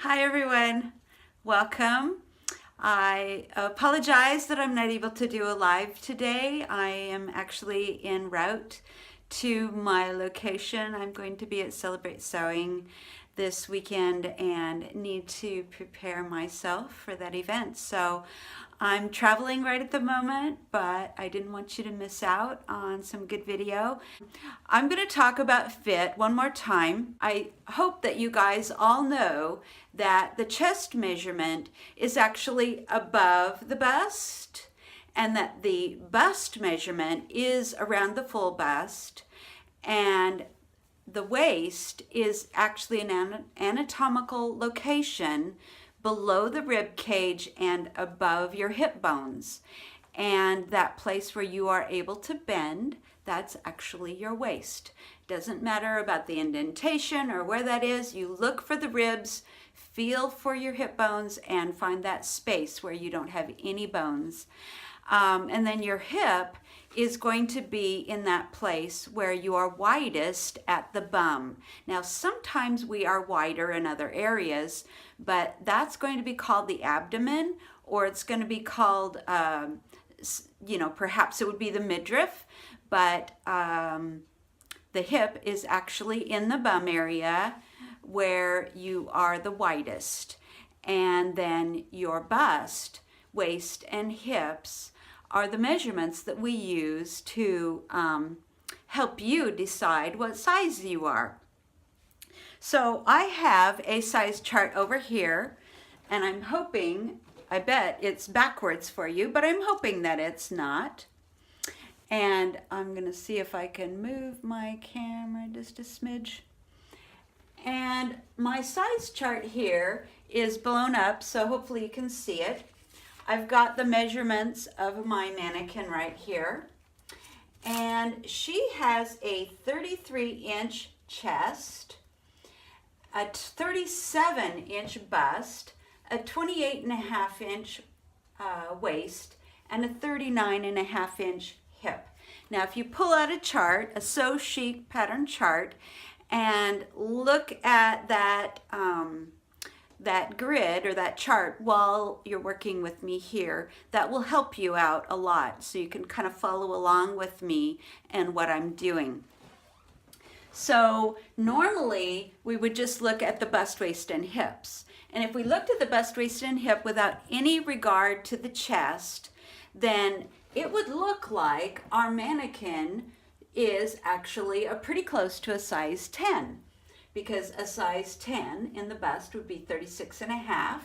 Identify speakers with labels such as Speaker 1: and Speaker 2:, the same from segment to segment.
Speaker 1: Hi everyone, welcome. I apologize that I'm not able to do a live today. I am actually en route to my location. I'm going to be at Celebrate Sewing this weekend and need to prepare myself for that event. So I'm traveling right at the moment, but I didn't want you to miss out on some good video. I'm going to talk about fit one more time. I hope that you guys all know that the chest measurement is actually above the bust and that the bust measurement is around the full bust, and the waist is actually an anatomical location below the rib cage and above your hip bones. And that place where you are able to bend, that's actually your waist. Doesn't matter about the indentation or where that is. You look for the ribs, feel for your hip bones, and find that space where you don't have any bones. And then your hip is going to be in that place where you are widest at the bum. Now, sometimes we are wider in other areas, but that's going to be called the abdomen, or it's going to be called, perhaps it would be the midriff, but the hip is actually in the bum area where you are the widest. And then your bust, waist, and hips are the measurements that we use to help you decide what size you are. So I have a size chart over here, and I'm hoping, I bet it's backwards for you, but I'm hoping that it's not. And I'm gonna see if I can move my camera just a smidge. And my size chart here is blown up, so hopefully you can see it. I've got the measurements of my mannequin right here. And she has a 33-inch chest, a 37-inch bust, a 28.5-inch waist, and a 39.5-inch hip. Now, if you pull out a chart, a Sew Chic pattern chart, and look at that that grid or that chart while you're working with me here, that will help you out a lot, so you can kind of follow along with me and what I'm doing. So normally we would just look at the bust, waist, and hips. And if we looked at the bust, waist, and hip without any regard to the chest, then it would look like our mannequin is actually pretty close to a size 10, because a size 10 in the bust would be 36.5,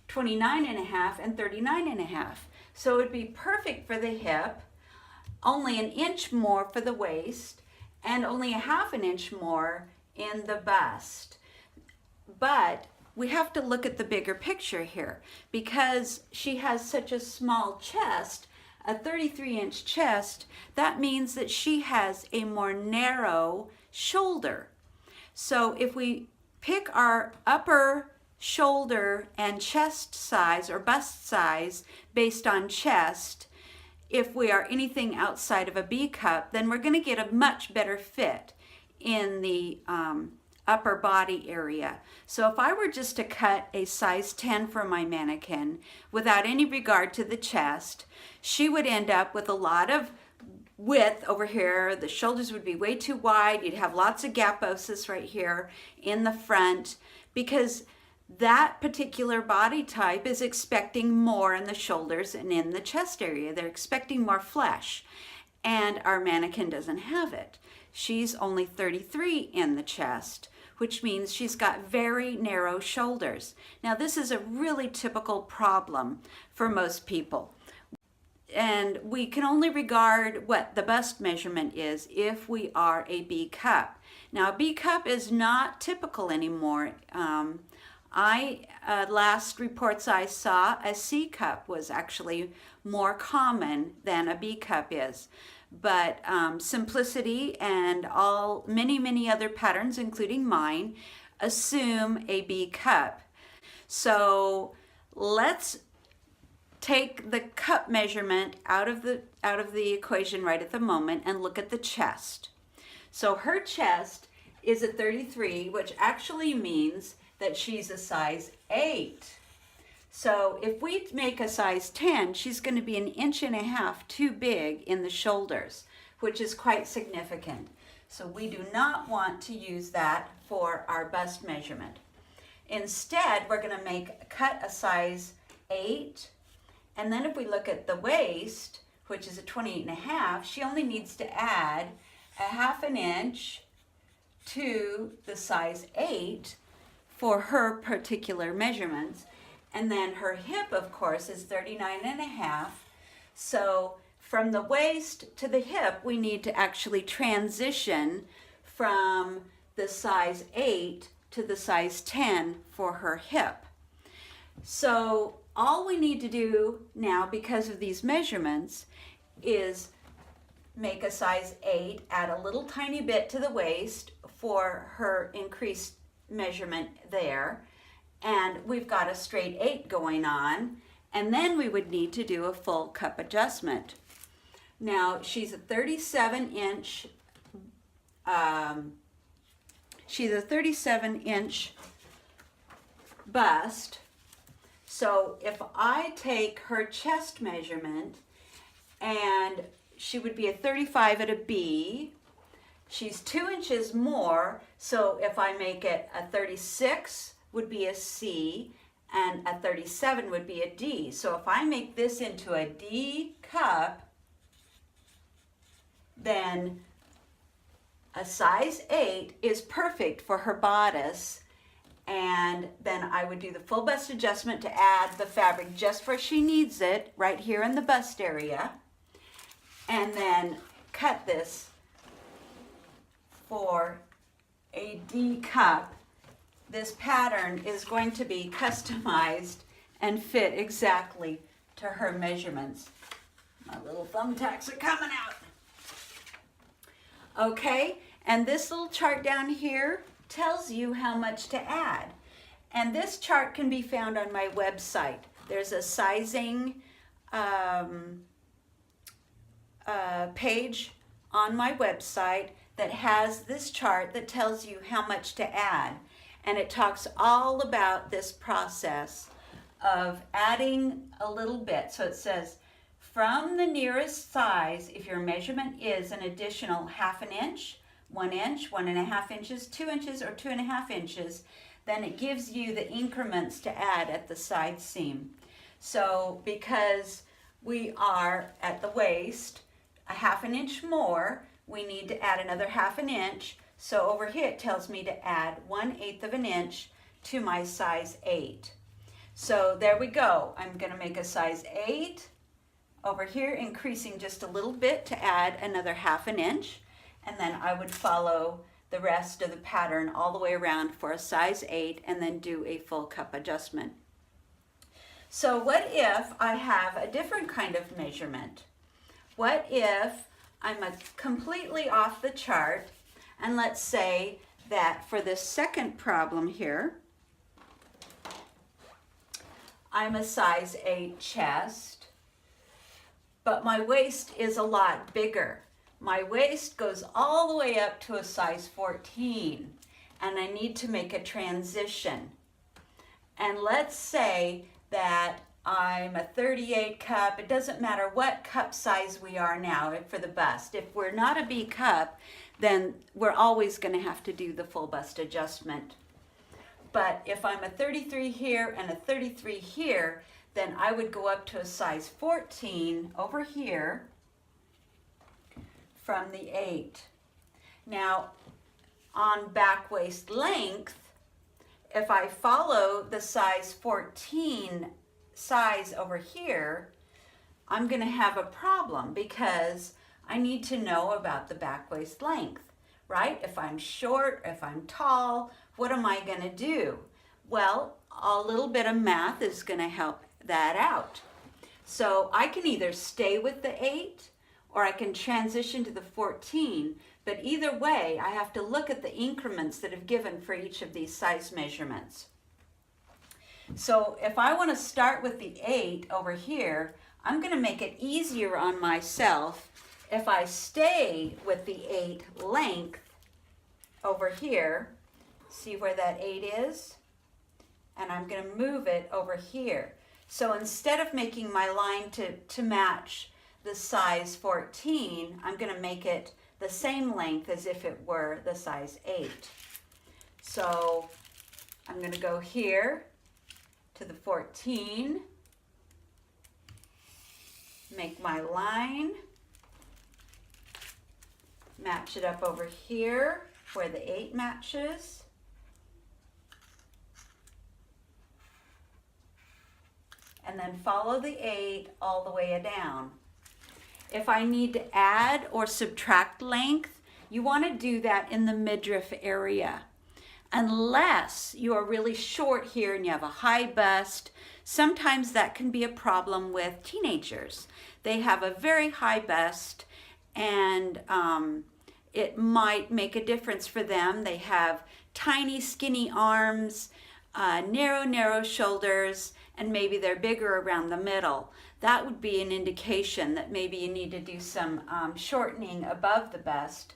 Speaker 1: 29.5, and 39.5. So it would be perfect for the hip, only an inch more for the waist, and only a half an inch more in the bust. But we have to look at the bigger picture here, because she has such a small chest, a 33-inch chest. That means that she has a more narrow shoulder. So if we pick our upper shoulder and chest size or bust size based on chest, if we are anything outside of a B cup, then we're going to get a much better fit in the upper body area. So if I were just to cut a size 10 for my mannequin without any regard to the chest, she would end up with a lot of width over here. The shoulders would be way too wide. You'd have lots of gaposis right here in the front, because that particular body type is expecting more in the shoulders and in the chest area. They're expecting more flesh, and our mannequin doesn't have it. She's only 33 in the chest, which means she's got very narrow shoulders. Now, this is a really typical problem for most people. And we can only regard what the bust measurement is if we are a B cup. Now, a B cup is not typical anymore. Last reports I saw, a C cup was actually more common than a B cup is. But Simplicity and many other patterns, including mine, assume a B cup. So let's take the cup measurement out of the equation right at the moment and look at the chest. So her chest is a 33, which actually means that she's a size 8. So if we make a size 10, she's going to be 1.5 inches too big in the shoulders, which is quite significant. So we do not want to use that for our bust measurement. Instead, we're going to cut a size 8, and then if we look at the waist, which is a 28.5, she only needs to add 1/2 inch to the size 8 for her particular measurements. And then her hip, of course, is 39.5. So from the waist to the hip, we need to actually transition from the size 8 to the size 10 for her hip. So all we need to do now, because of these measurements, is make a size 8, add a little tiny bit to the waist for her increased measurement there, and we've got a straight 8 going on, and then we would need to do a full cup adjustment. Now she's a 37-inch bust. So if I take her chest measurement, and she would be a 35 at a B, she's 2 inches more, so if I make it a 36 would be a C, and a 37 would be a D. So if I make this into a D cup, then a size 8 is perfect for her bodice, and then I would do the full bust adjustment to add the fabric just where she needs it, right here in the bust area, and then cut this for a D cup. This pattern is going to be customized and fit exactly to her measurements. My little thumbtacks are coming out. Okay, and this little chart down here tells you how much to add. And this chart can be found on my website. There's a sizing page on my website that has this chart that tells you how much to add. And it talks all about this process of adding a little bit. So it says, from the nearest size, if your measurement is an additional 1/2 inch, 1 inch, 1.5 inches, 2 inches, or 2.5 inches, then it gives you the increments to add at the side seam. So because we are at the waist, 1/2 inch more, we need to add another 1/2 inch. So over here it tells me to add 1/8 inch to my size 8. So there we go. I'm going to make a size 8 over here, increasing just a little bit to add another 1/2 inch, and then I would follow the rest of the pattern all the way around for a size 8 and then do a full cup adjustment. So what if I have a different kind of measurement? What if I'm completely off the chart, and let's say that for this second problem here, I'm a size 8 chest, but my waist is a lot bigger. My waist goes all the way up to a size 14, and I need to make a transition. And let's say that I'm a 38 cup. It doesn't matter what cup size we are now for the bust. If we're not a B cup, then we're always going to have to do the full bust adjustment. But if I'm a 33 here and a 33 here, then I would go up to a size 14 over here from the 8. Now, on back waist length, if I follow the size 14 size over here, I'm going to have a problem because I need to know about the back waist length, right? If I'm short, if I'm tall, what am I going to do? Well, a little bit of math is going to help that out. So I can either stay with the 8 or I can transition to the 14, but either way, I have to look at the increments that have given for each of these size measurements. So if I want to start with the 8 over here, I'm going to make it easier on myself if I stay with the 8 length over here. See where that 8 is? and I'm going to move it over here. So instead of making my line to match the size 14, I'm going to make it the same length as if it were the size 8. So I'm going to go here to the 14, make my line, match it up over here where the 8 matches. And then follow the 8 all the way down. If I need to add or subtract length, you want to do that in the midriff area. Unless you are really short here and you have a high bust, sometimes that can be a problem with teenagers. They have a very high bust, and it might make a difference for them. They have tiny, skinny arms, narrow shoulders, and maybe they're bigger around the middle. That would be an indication that maybe you need to do some shortening above the bust.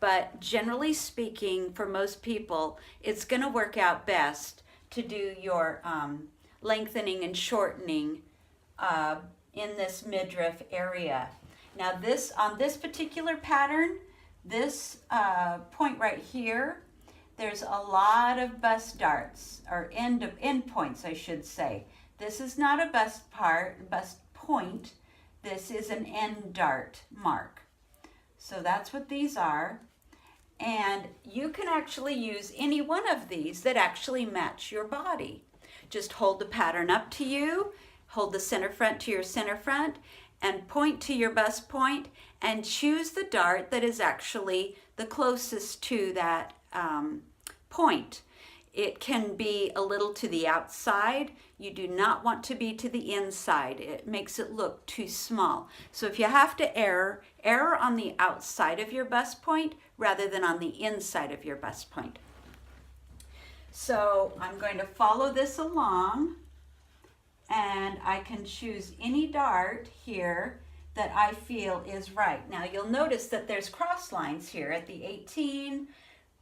Speaker 1: But generally speaking, for most people, it's going to work out best to do your lengthening and shortening in this midriff area. Now on this particular pattern, this point right here, there's a lot of bust darts, or end points, I should say. This is not a bust point. This is an end dart mark. So that's what these are. And you can actually use any one of these that actually match your body. Just hold the pattern up to you, hold the center front to your center front, and point to your bust point, and choose the dart that is actually the closest to that point. It can be a little to the outside. You do not want to be to the inside. It makes it look too small. So if you have to err on the outside of your bust point rather than on the inside of your bust point. So I'm going to follow this along, and I can choose any dart here that I feel is right. Now you'll notice that there's cross lines here at the 18,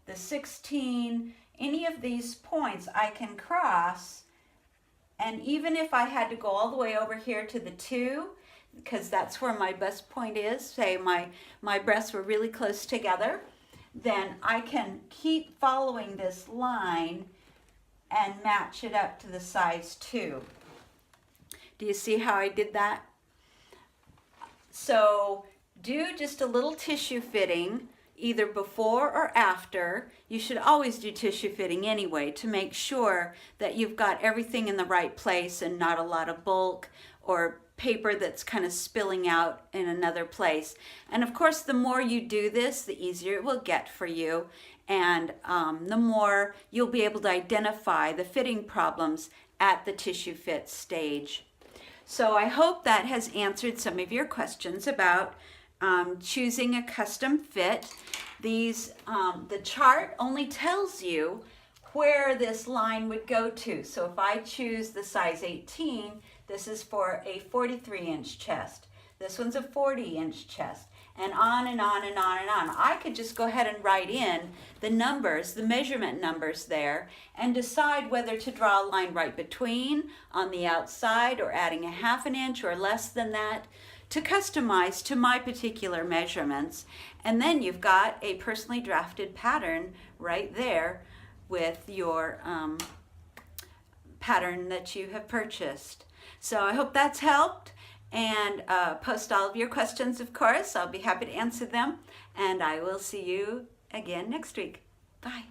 Speaker 1: the 16, any of these points I can cross, and even if I had to go all the way over here to the 2, because that's where my bust point is, say my breasts were really close together, then I can keep following this line and match it up to the size 2. Do you see how I did that? So do just a little tissue fitting either before or after. You should always do tissue fitting anyway to make sure that you've got everything in the right place and not a lot of bulk or paper that's kind of spilling out in another place. And of course, the more you do this, the easier it will get for you, and the more you'll be able to identify the fitting problems at the tissue fit stage. So I hope that has answered some of your questions about choosing a custom fit. These, the chart only tells you where this line would go to. So if I choose the size 18, this is for a 43-inch chest. This one's a 40-inch chest, and on and on and on and on. I could just go ahead and write in the numbers, the measurement numbers there, and decide whether to draw a line right between, on the outside, or adding a half an inch or less than that, to customize to my particular measurements. And then you've got a personally drafted pattern right there with your pattern that you have purchased. So I hope that's helped, and post all of your questions, of course. I'll be happy to answer them, and I will see you again next week. Bye.